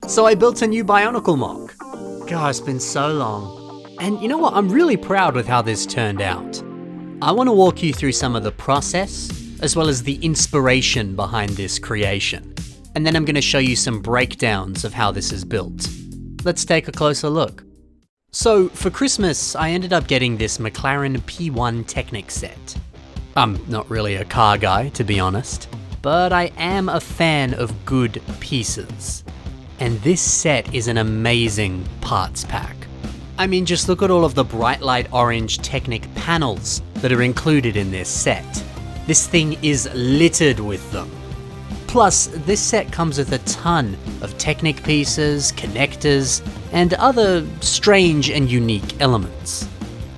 So I built a new Bionicle MOC. God, it's been so long. And you know what? I'm really proud with how this turned out. I want to walk you through some of the process, as well as the inspiration behind this creation. And then I'm going to show you some breakdowns of how this is built. Let's take a closer look. So for Christmas, I ended up getting this McLaren P1 Technic set. I'm not really a car guy, to be honest, but I am a fan of good pieces. And this set is an amazing parts pack. I mean, just look at all of the bright light orange Technic panels that are included in this set. This thing is littered with them. Plus, this set comes with a ton of Technic pieces, connectors, and other strange and unique elements.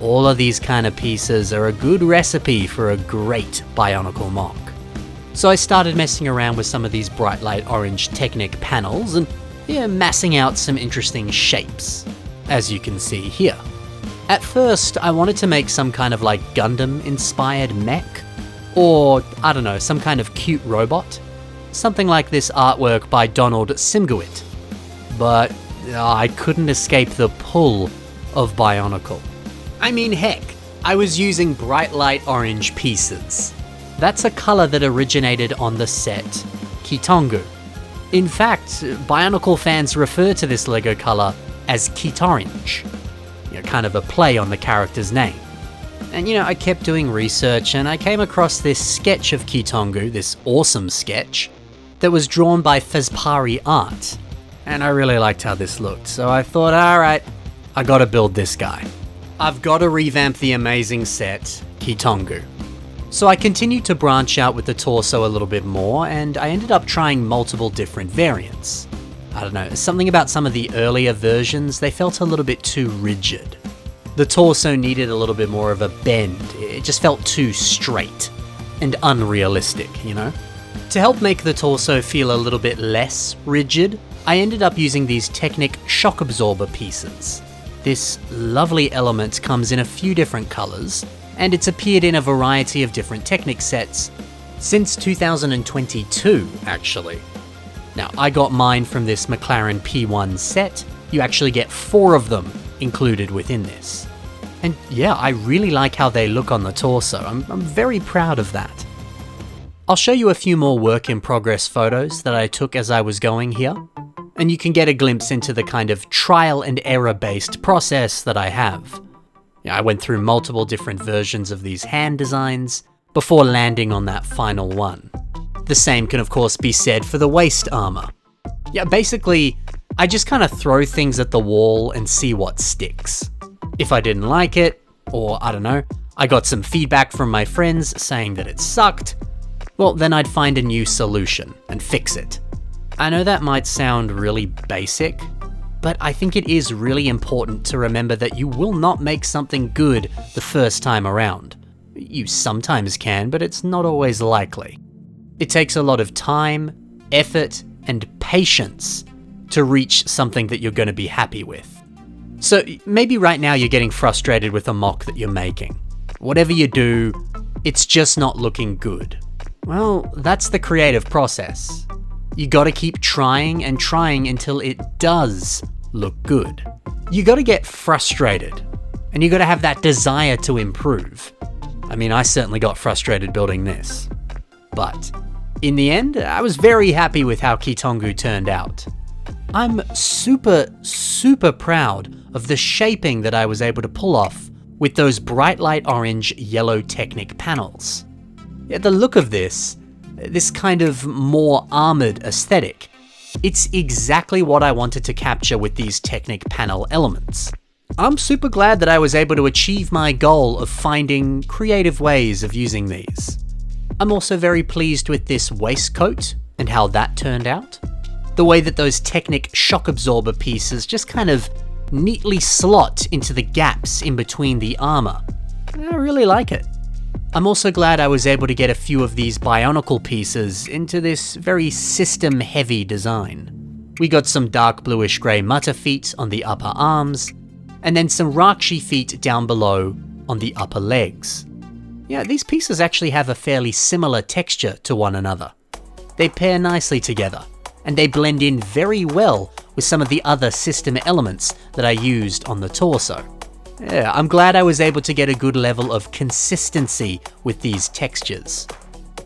All of these kind of pieces are a good recipe for a great Bionicle MOC. So I started messing around with some of these bright light orange Technic panels and massing out some interesting shapes, as you can see here. At first, I wanted to make some kind of like Gundam-inspired mech, or I don't know, some kind of cute robot. Something like this artwork by Donald Simgowit. But I couldn't escape the pull of Bionicle. I mean, heck, I was using bright light orange pieces. That's a color that originated on the set Keetongu. In fact, Bionicle fans refer to this LEGO color as Keetorange, kind of a play on the character's name. And I kept doing research and I came across this sketch of Keetongu, this awesome sketch, that was drawn by Fezpari Art. And I really liked how this looked, so I thought, alright, I gotta build this guy. I've gotta revamp the amazing set, Keetongu. So I continued to branch out with the torso a little bit more, and I ended up trying multiple different variants. I don't know, something about some of the earlier versions, they felt a little bit too rigid. The torso needed a little bit more of a bend, it just felt too straight and unrealistic, To help make the torso feel a little bit less rigid, I ended up using these Technic shock absorber pieces. This lovely element comes in a few different colors, and it's appeared in a variety of different Technic sets since 2022, actually. Now, I got mine from this McLaren P1 set. You actually get 4 of them included within this. And yeah, I really like how they look on the torso. I'm very proud of that. I'll show you a few more work in progress photos that I took as I was going here, and you can get a glimpse into the kind of trial and error based process that I have. I went through multiple different versions of these hand designs before landing on that final one. The same can of course be said for the waist armor. Basically, I just kind of throw things at the wall and see what sticks. If I didn't like it, or I don't know, I got some feedback from my friends saying that it sucked, well then I'd find a new solution and fix it. I know that might sound really basic, but I think it is really important to remember that you will not make something good the first time around. You sometimes can, but it's not always likely. It takes a lot of time, effort, and patience to reach something that you're going to be happy with. So maybe right now you're getting frustrated with a MOC that you're making. Whatever you do, it's just not looking good. Well, that's the creative process. You gotta keep trying and trying until it does look good. You gotta get frustrated, and you gotta have that desire to improve. I mean, I certainly got frustrated building this. But in the end, I was very happy with how Keetongu turned out. I'm super proud of the shaping that I was able to pull off with those bright light orange yellow Technic panels. The look of this kind of more armored aesthetic, it's exactly what I wanted to capture with these Technic panel elements. I'm super glad that I was able to achieve my goal of finding creative ways of using these. I'm also very pleased with this waistcoat and how that turned out. The way that those Technic shock absorber pieces just kind of neatly slot into the gaps in between the armor. I really like it. I'm also glad I was able to get a few of these Bionicle pieces into this very system-heavy design. We got some dark bluish grey mutter feet on the upper arms, and then some Rakshi feet down below on the upper legs. These pieces actually have a fairly similar texture to one another. They pair nicely together, and they blend in very well with some of the other system elements that I used on the torso. Yeah, I'm glad I was able to get a good level of consistency with these textures.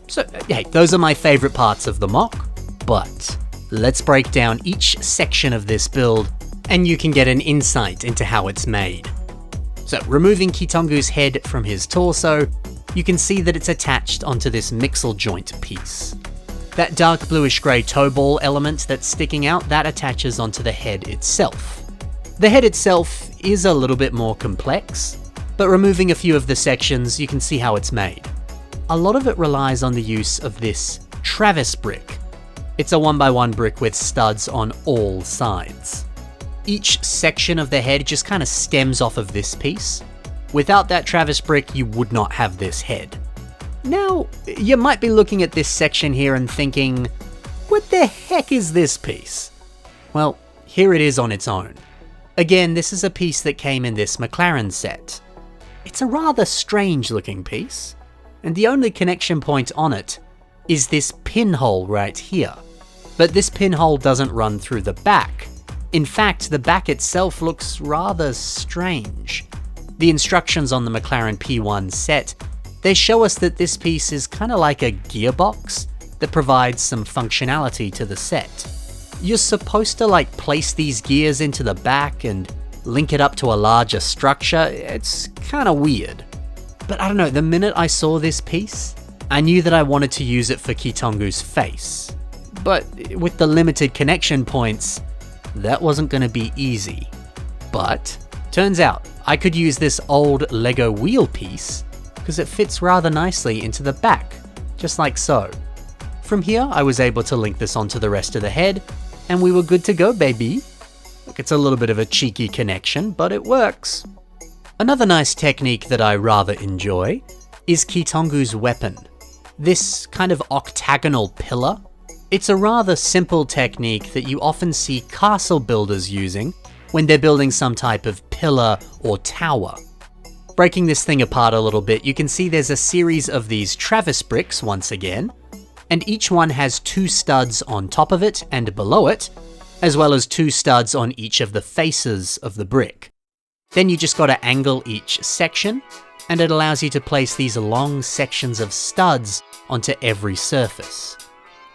So, hey, those are my favorite parts of the MOC, but let's break down each section of this build and you can get an insight into how it's made. So, removing Keetongu's head from his torso, you can see that it's attached onto this mixel joint piece. That dark bluish grey toe ball element that's sticking out, that attaches onto the head itself. The head itself is a little bit more complex, but removing a few of the sections, you can see how it's made. A lot of it relies on the use of this Travis brick. It's a 1x1 brick with studs on all sides. Each section of the head just kind of stems off of this piece. Without that Travis brick, you would not have this head. Now, you might be looking at this section here and thinking, what the heck is this piece? Well, here it is on its own. Again, this is a piece that came in this McLaren set. It's a rather strange looking piece, and the only connection point on it is this pinhole right here. But this pinhole doesn't run through the back. In fact, the back itself looks rather strange. The instructions on the McLaren P1 set, they show us that this piece is kind of like a gearbox that provides some functionality to the set. You're supposed to place these gears into the back and link it up to a larger structure. It's kind of weird. But I don't know, the minute I saw this piece, I knew that I wanted to use it for Keetongu's face. But with the limited connection points, that wasn't going to be easy. But turns out I could use this old Lego wheel piece because it fits rather nicely into the back, just like so. From here, I was able to link this onto the rest of the head, and we were good to go, baby. Look, it's a little bit of a cheeky connection, but it works. Another nice technique that I rather enjoy is Keetongu's weapon. This kind of octagonal pillar. It's a rather simple technique that you often see castle builders using when they're building some type of pillar or tower. Breaking this thing apart a little bit, you can see there's a series of these Travis bricks once again, and each one has 2 studs on top of it and below it, as well as 2 studs on each of the faces of the brick. Then you just gotta angle each section, and it allows you to place these long sections of studs onto every surface.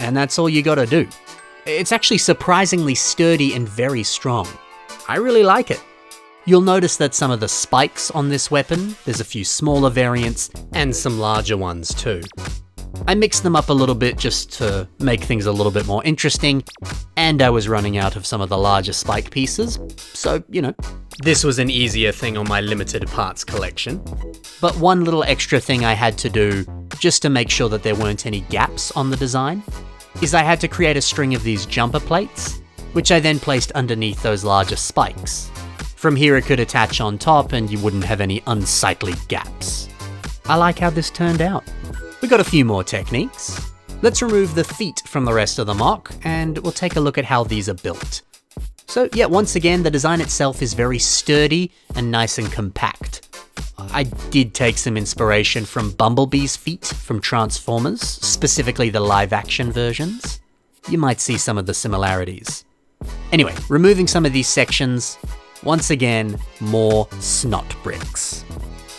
And that's all you gotta do. It's actually surprisingly sturdy and very strong. I really like it. You'll notice that some of the spikes on this weapon, there's a few smaller variants and some larger ones too. I mixed them up a little bit just to make things a little bit more interesting, and I was running out of some of the larger spike pieces, so, this was an easier thing on my limited parts collection. But one little extra thing I had to do, just to make sure that there weren't any gaps on the design, is I had to create a string of these jumper plates, which I then placed underneath those larger spikes. From here it could attach on top and you wouldn't have any unsightly gaps. I like how this turned out. We got a few more techniques. Let's remove the feet from the rest of the MOC and we'll take a look at how these are built. So yeah, once again, the design itself is very sturdy and nice and compact. I did take some inspiration from Bumblebee's feet from Transformers, specifically the live-action versions. You might see some of the similarities. Anyway, removing some of these sections, once again, more snot bricks.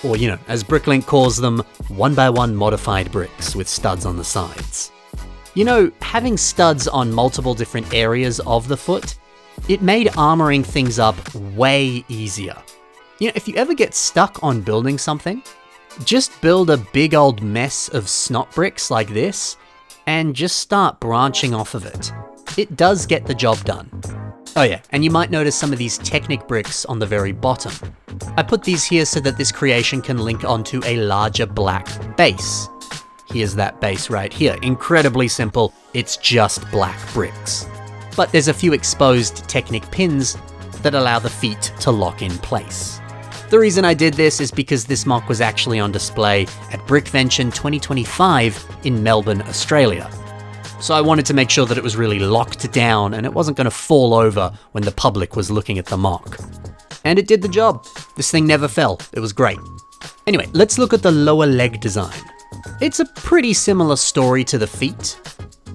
Or, as Bricklink calls them, 1x1 modified bricks with studs on the sides. Having studs on multiple different areas of the foot, it made armoring things up way easier. If you ever get stuck on building something, just build a big old mess of snot bricks like this, and just start branching off of it. It does get the job done. Oh yeah, and you might notice some of these Technic bricks on the very bottom. I put these here so that this creation can link onto a larger black base. Here's that base right here. Incredibly simple, it's just black bricks. But there's a few exposed Technic pins that allow the feet to lock in place. The reason I did this is because this MOC was actually on display at Brickvention 2025 in Melbourne, Australia. So I wanted to make sure that it was really locked down and it wasn't going to fall over when the public was looking at the MOC. And it did the job. This thing never fell. It was great. Anyway, let's look at the lower leg design. It's a pretty similar story to the feet.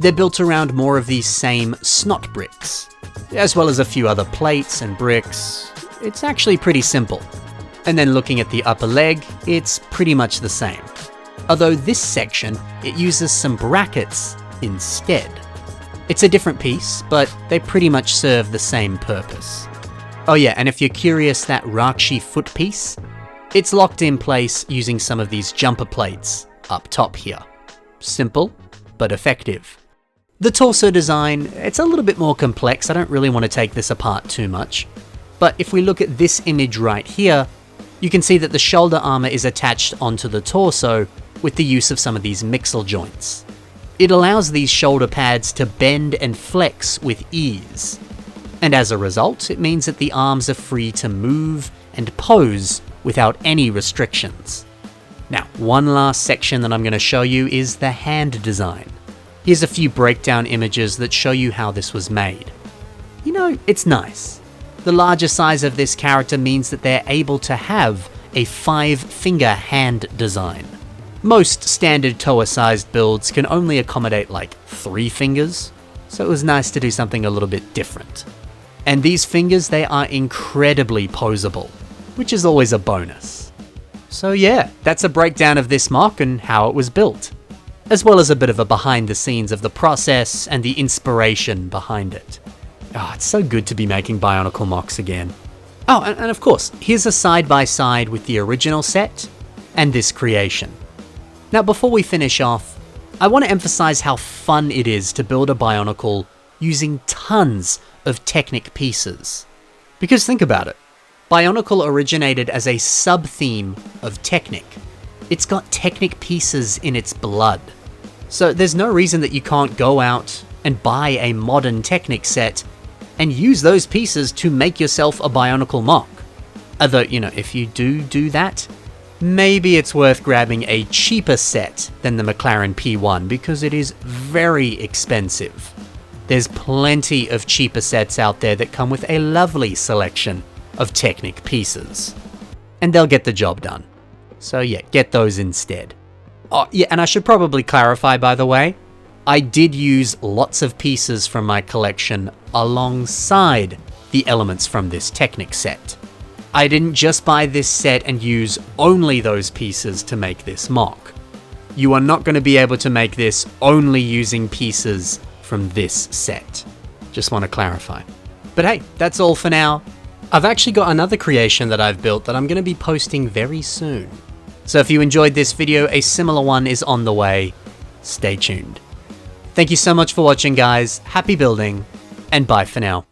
They're built around more of these same snot bricks. as well as a few other plates and bricks. It's actually pretty simple. And then looking at the upper leg, it's pretty much the same. Although this section, it uses some brackets instead. It's a different piece, but they pretty much serve the same purpose. Oh yeah, and if you're curious, that Rakshi foot piece, it's locked in place using some of these jumper plates up top here. Simple, but effective. The torso design, it's a little bit more complex. I don't really want to take this apart too much. But if we look at this image right here, you can see that the shoulder armor is attached onto the torso with the use of some of these mixel joints. It allows these shoulder pads to bend and flex with ease. And as a result, it means that the arms are free to move and pose without any restrictions. Now, one last section that I'm going to show you is the hand design. Here's a few breakdown images that show you how this was made. You know, it's nice. The larger size of this character means that they're able to have a 5-finger hand design. Most standard Toa-sized builds can only accommodate like 3 fingers, so it was nice to do something a little bit different. And these fingers, they are incredibly posable, which is always a bonus. So yeah, that's a breakdown of this MOC and how it was built, as well as a bit of a behind the scenes of the process and the inspiration behind it. Oh, it's so good to be making Bionicle MOCs again. Oh, and of course, here's a side-by-side with the original set and this creation. Now before we finish off, I want to emphasize how fun it is to build a Bionicle using tons of Technic pieces. Because think about it, Bionicle originated as a sub-theme of Technic. It's got Technic pieces in its blood. So there's no reason that you can't go out and buy a modern Technic set and use those pieces to make yourself a Bionicle MOC. Although, you know, if you do that, maybe it's worth grabbing a cheaper set than the McLaren P1 because it is very expensive. There's plenty of cheaper sets out there that come with a lovely selection of Technic pieces. And they'll get the job done. So yeah, get those instead. Oh yeah, and I should probably clarify, by the way, I did use lots of pieces from my collection alongside the elements from this Technic set. I didn't just buy this set and use only those pieces to make this MOC. You are not going to be able to make this only using pieces from this set. Just want to clarify. But hey, that's all for now. I've actually got another creation that I've built that I'm going to be posting very soon. So if you enjoyed this video, a similar one is on the way. Stay tuned. Thank you so much for watching, guys. Happy building, and bye for now.